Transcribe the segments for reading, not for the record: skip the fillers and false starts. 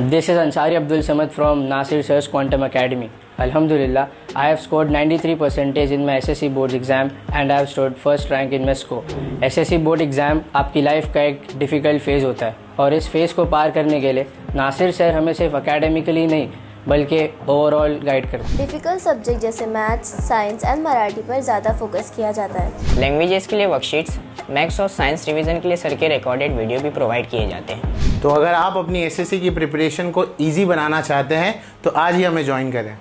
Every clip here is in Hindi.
This is Ansari Abdul Samad from Nasir Sir's Quantum Academy. Alhamdulillah, I have scored 93% in my SSC board exam and I have stood first rank in my score. SSC board exam आपकी लाइफ का एक डिफ़िकल्ट फेज़ होता है और इस फेज़ को पार करने के लिए नासिर सर हमें सिर्फ एकेडमिकली नहीं बल्कि ओवरऑल गाइड करते हैं। डिफ़िकल्ट सब्जेक्ट जैसे मैथ्स, साइंस एंड मराठी पर ज़्यादा फोकस किया जाता है। लैंग्वेजेस के लिए वर्कशीट्स, मैथ्स और साइंस रिवीजन के लिए सर के रिकॉर्डेड वीडियो भी प्रोवाइड किए जाते हैं। तो अगर आप अपनी एसएससी की प्रिपरेशन को ईजी बनाना चाहते हैं तो आज ही हमें ज्वाइन करें।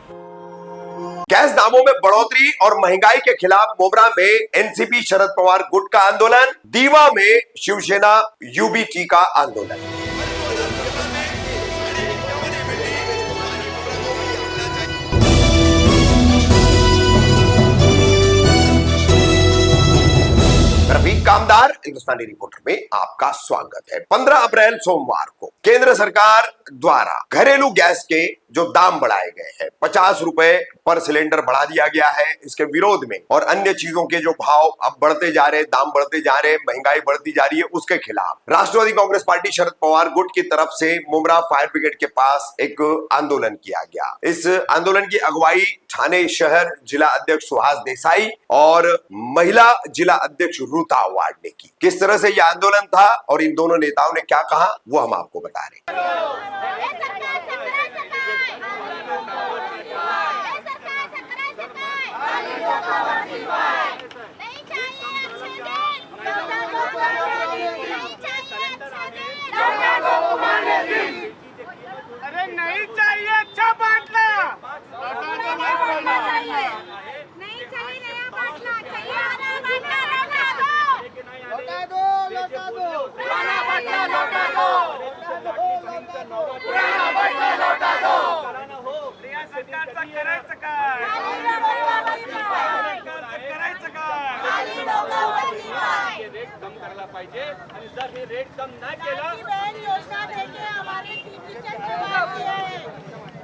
गैस दामों में बढ़ोतरी और महंगाई के खिलाफ मोबरा में एनसीपी शरद पवार गुट का आंदोलन, दीवा में शिवसेना यूबीटी का आंदोलन। रफीक कामदार हिंदुस्तानी रिपोर्टर में आपका स्वागत है। 15 अप्रैल सोमवार को केंद्र सरकार द्वारा घरेलू गैस के जो दाम बढ़ाए गए हैं, 50 रुपए पर सिलेंडर बढ़ा दिया गया है। इसके विरोध में और अन्य चीजों के जो भाव अब बढ़ते जा रहे, दाम बढ़ते जा रहे, महंगाई बढ़ती जा रही है, उसके खिलाफ राष्ट्रवादी कांग्रेस पार्टी शरद पवार गुट की तरफ से मुमरा फायर ब्रिगेड के पास एक आंदोलन किया गया। इस आंदोलन की अगुवाई थाने शहर जिला अध्यक्ष सुहास देसाई और महिला जिला अध्यक्ष रूता वार्ड ने की। किस तरह से यह आंदोलन था और इन दोनों नेताओं ने क्या कहा वो हम आपको बता रहे हैं। अरे नहीं चाहिए अच्छा बांटना, नहीं चाहिए नया बांटना, चाहिए हरा बांटना, लौटा दो, पुराना बांटना लौटा दो, पुराना बांटना लौटा दो। या सरकारचा करायचं काय? रेट कम करायला पाहिजे आणि जर हे रेट कम नाही केलं योजना देके हमारे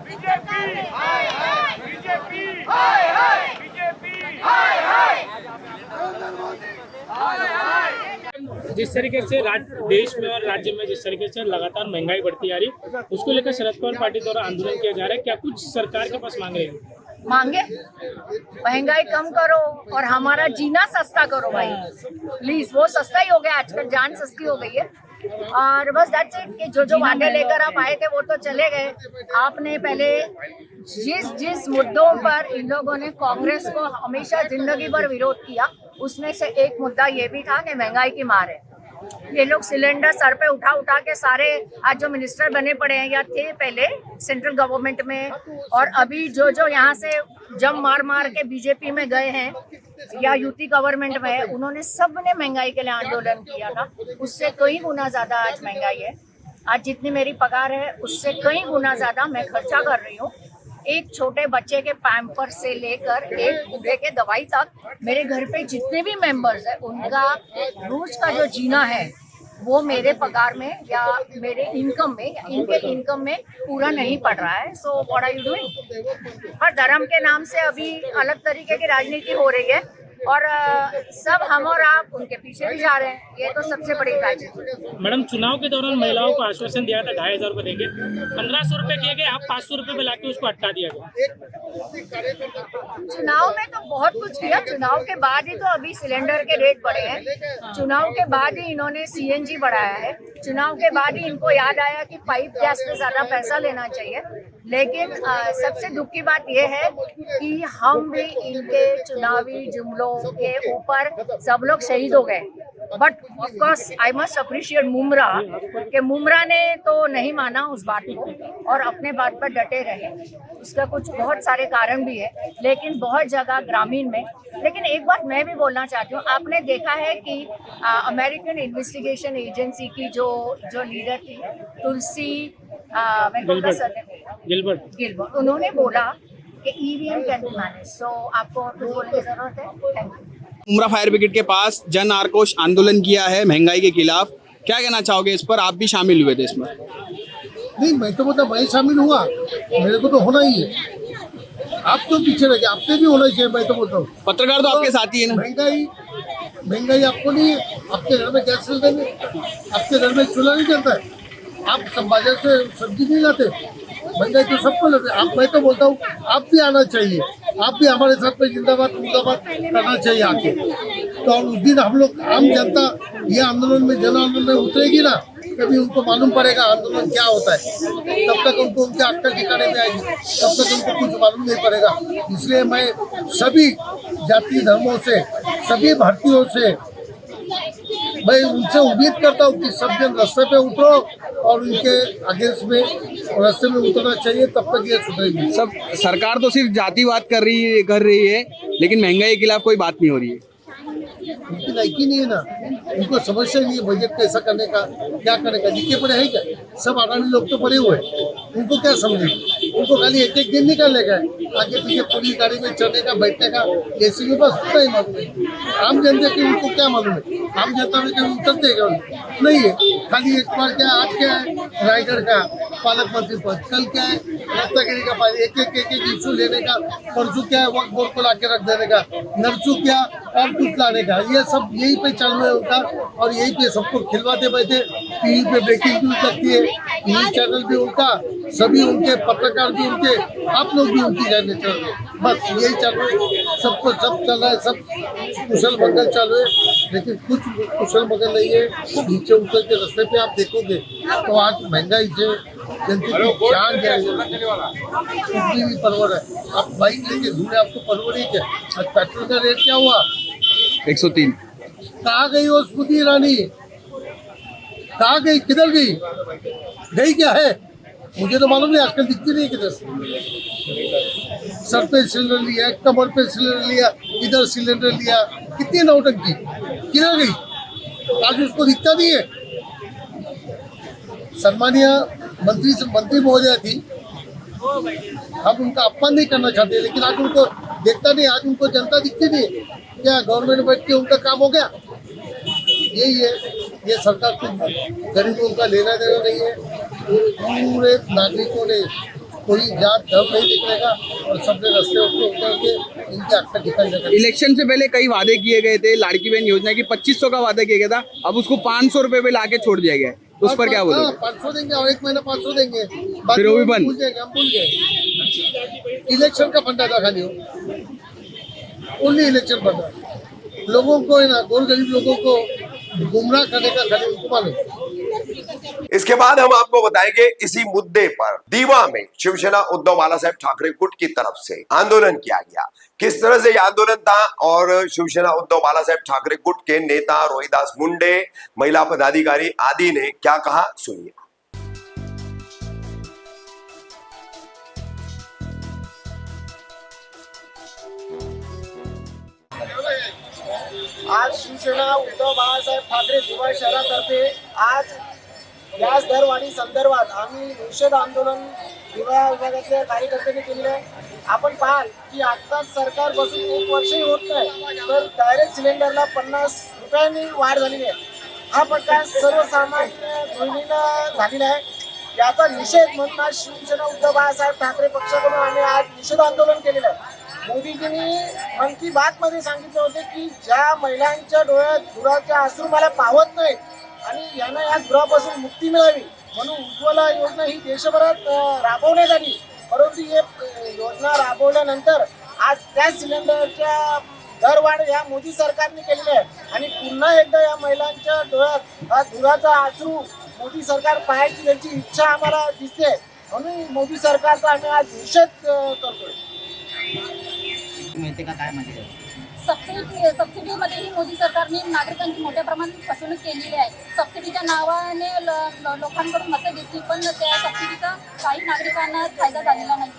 बीजेपी हाय हाय, बीजेपी हाय हाय, बीजेपी हाय हाय, नरेंद्र मोदी हाय हाय। जिस तरीके से देश में और राज्य में जिस तरीके से लगातार महंगाई बढ़ती जा रही, उसको लेकर शरद पवार पार्टी द्वारा आंदोलन किया जा रहा है। क्या कुछ सरकार के पास मांग रहे हैं? मांगे महंगाई कम करो और हमारा जीना सस्ता करो भाई, प्लीज। वो सस्ता ही हो गया, आजकल जान सस्ती हो गई है। और बस दैट्स इट कि जो वादे लेकर आप आए थे वो तो चले गए। आपने पहले जिस मुद्दों पर इन लोगों ने कांग्रेस को हमेशा जिंदगी भर विरोध किया, उसमें से एक मुद्दा ये भी था कि महंगाई की मार है। ये लोग सिलेंडर सर पे उठा उठा के सारे आज जो मिनिस्टर बने पड़े हैं या थे पहले सेंट्रल गवर्नमेंट में, और अभी जो यहाँ से जम मार मार के बीजेपी में गए हैं या यूपी गवर्नमेंट में है, उन्होंने सबने महंगाई के लिए आंदोलन किया था। उससे कई गुना ज्यादा आज महंगाई है। आज जितनी मेरी पगार है उससे कई गुना ज्यादा मैं खर्चा कर रही हूँ। एक छोटे बच्चे के पैम्पर से लेकर एक बूढ़े के दवाई तक, मेरे घर पे जितने भी मेंबर्स हैं उनका रोज का जो जीना है वो मेरे पगार में या मेरे इनकम में या इनके इनकम में पूरा नहीं पड़ रहा है। So what are you doing? हर धर्म के नाम से अभी अलग तरीके की राजनीति हो रही है और सब हम और आप उनके पीछे भी जा रहे हैं। ये तो सबसे बड़ी ट्रेजेडी। मैडम, चुनाव के दौरान महिलाओं को आश्वासन दिया था 2500 रुपए देंगे, 1500 रुपए किए गए, आप 500 रुपए पे लाके उसको अटका दिया गया। चुनाव में तो बहुत कुछ किया, चुनाव के बाद ही तो अभी सिलेंडर के रेट बढ़े हैं, चुनाव के बाद ही इन्होंने सीएनजी बढ़ाया है, चुनाव के बाद ही इनको याद आया कि पाइप गैस पे ज्यादा पैसा लेना चाहिए। लेकिन सबसे दुख की बात यह है कि हम भी इनके चुनावी जुमलों के ऊपर सब लोग शहीद हो गए। But of course I must appreciate Mumbra कि मुमरा ने तो नहीं माना उस बात को और अपने बात पर डटे रहे। उसका कुछ बहुत सारे कारण भी है, लेकिन बहुत जगह ग्रामीण में। लेकिन एक बात मैं भी बोलना चाहती हूँ, आपने देखा है कि अमेरिकन इन्वेस्टिगेशन एजेंसी की जो लीडर थी तुलसी गिलबर्ट, उन्होंने बोला कि ईवीएम कैन बी मैनेज। सो आपको और कुछ बोलने की जरूरत है? Thank you. Mumbra fire brigade के पास जन आक्रोश आंदोलन किया है महंगाई के खिलाफ, क्या कहना चाहोगे इस पर? आप भी शामिल हुए थे इसमें? नहीं, मैं तो मतलब मैं शामिल हुआ, मेरे को तो होना ही है। आप तो पीछे रह गए, आपने भी होना चाहिए। मैं तो बोलता हूँ पत्रकार तो आपके साथी है ना। महंगाई आपको नहीं है, आपके घर में गैस सिलेंडर नहीं, आपके घर में चूल्हा नहीं चलता है, आप सब बाजार से सब्जी नहीं लाते, महंगाई तो सबको लगता है। मैं तो बोलता हूँ आप भी आना चाहिए, आप भी हमारे साथ में जिंदाबाद मुर्दाबाद करना चाहिए आके। तो और उस दिन हम लोग आम जनता ये आंदोलन में, जन आंदोलन में उतरेगी ना, तभी उनको मालूम पड़ेगा आंदोलन क्या होता है। तब तक उनको उनके अक्कल ठिकाने में आएगी, तब तक उनको कुछ मालूम नहीं पड़ेगा। इसलिए मैं सभी जाति धर्मों से, सभी भारतीयों से मैं उनसे उम्मीद करता हूँ कि सब जन रास्ते पे उतरो और उनके अगेंस्ट में रास्ते में उतरना चाहिए, तब तक ये सुधरेगी। सब सरकार तो सिर्फ जातिवाद कर रही है, लेकिन महंगाई के खिलाफ कोई बात नहीं हो रही है। उनकी लायकी नहीं है ना, उनको समस्या नहीं है बजट कैसा करने का, क्या करने का। लिखे पड़े हैं क्या? सब आगामी लोग तो पड़े हुए हैं, उनको क्या समझे? उनको खाली एक एक दिन निकालने का, आगे पीछे पूरी गाड़ी में चढ़ने का, बैठने का, एसी में बस उतना ही मालूम है। आम जनता की उनको क्या मालूम है? आम जनता में कहीं उतरते हैं नहीं है। खाली एक बार क्या, आज क्या है रायगढ़ का पालक मंत्री पद, कल क्या है रत्नागिरी का पालक, एक एक इशू लेने का, परसों क्या है वक्त बोर्ड को ला के रख देने का, नरसू क्या और कुछ लाने का। ये सब यही पे चालू है उनका, और यही पे सबको खिलवाते बैठे। टीवी पे ब्रेकिंग न्यूज लगती है, टीवी चैनल भी उनका, सभी उनके पत्रकार भी उनके, आप लोग भी उनकी जाने चल रहे, बस यही चालू है। सबको सब चल रहा है, सब कुशल मंगल चालू है, लेकिन कुछ कुशल मंगल नहीं है। नीचे उतर के रास्ते पे आप देखोगे तो आज महंगाई से जनता की जान जाएगी, कुछ भी परवर है। आप बाइक लेके घूमे, आपको परवर ही क्या? आज पेट्रोल का रेट क्या हुआ? 103। कहाँ गई वो स्मृति ईरानी? कहाँ गई, किधर गई? गई क्या है मुझे तो मालूम नहीं, आजकल दिखती नहीं किधर। सर पे सिलेंडर लिया, कमर पे सिलेंडर लिया, इधर सिलेंडर लिया, कितनी नौटंकी, किधर गई? आज उसको दिखता नहीं है। सम्मानीय मंत्री महोदया थी, हम उनका अपमान नहीं करना चाहते, लेकिन आज उनको देखता नहीं, आज उनको जनता दिखती नहीं। क्या गवर्नमेंट बैठ के उनका काम हो गया? यही है, ये सरकार को गरीबों का लेना देना नहीं है। पूरे नागरिकों ने कोई जात धर्म नहीं दिखनेगा और सबने रास्ते उतर के इनके अक्सर दिखाई। इलेक्शन से पहले कई वादे किए गए थे, लाड़की बहन योजना की 2500 का वादा किया गया था, अब उसको 500 रुपए पे लाके छोड़ दिया गया है, उस पर क्या बोलोगे? 500 देंगे और एक महीना 500 देंगे, फिर वो भी बंद। भूल जाएंगे, हम भूल गए। इलेक्शन का फंडा था खाली, ओनली इलेक्शन फंडा। लोगों को है ना, गोर गरीब लोगों को गुमराह करने का खाली उनको मालूम। इसके बाद हम आपको बताएंगे इसी मुद्दे पर दीवा में शिवसेना उद्धव बाला साहेब ठाकरे गुट की तरफ से आंदोलन किया गया। किस तरह से यह आंदोलन था और शिवसेना उद्धव बाला साहेब ठाकरे गुट के नेता रोहिदास मुंडे, महिला पदाधिकारी आदि ने क्या कहा, सुनिए। आज शिवसेना उद्धव बाळासाहेब ठाकरे दिवा शहरातर्फे आज गॅस दरवाढी संदर्भात आम्ही निषेध आंदोलन दिवा विभागातल्या कार्यकर्त्यांनी केलेलं आहे। आपण पाहाल की आत्ताच सरकार बसून 1 वर्षही होत नाही, तर डायरेक्ट सिलेंडरला 50 रुपयांनी वाढ झालेली आहे। हा प्रकार सर्वसामान्य गृहिणींना झालेला आहे। याचा निषेध म्हणून आज शिवसेना उद्धव बाळासाहेब ठाकरे पक्षाकडून आम्ही आज निषेध आंदोलन केलेलं आहे। मोदीजींनी मन की बात मध्ये सांगितले होते की ज्या महिलांच्या डोळ्यात धुराचे अश्रू मला पावत नाहीत आणि यांना या धुरापासून मुक्ती मिळावी म्हणून उज्ज्वला योजना ही देशभरात राबवण्यात आली। परंतु ही योजना राबवल्यानंतर आज गॅस सिलेंडरच्या दरवाढ या मोदी सरकारने केलेली आहे आणि पुन्हा एकदा या महिलांच्या डोळ्यात हा धुराचा अश्रू मोदी सरकार पाहायची त्यांची इच्छा आम्हाला दिसते, म्हणून मोदी सरकारचा आम्ही आज निषेध करतोय। मिळते का काय माहिती? सबसिडीमध्येही मोदी सरकारने नागरिकांची मोठ्या प्रमाणात फसवणूक केलेली आहे। सबसिडीच्या नावाने लोकांकडून मतं घेतली, पण त्या सबसिडीचा काही नागरिकांना फायदा झालेला नाही।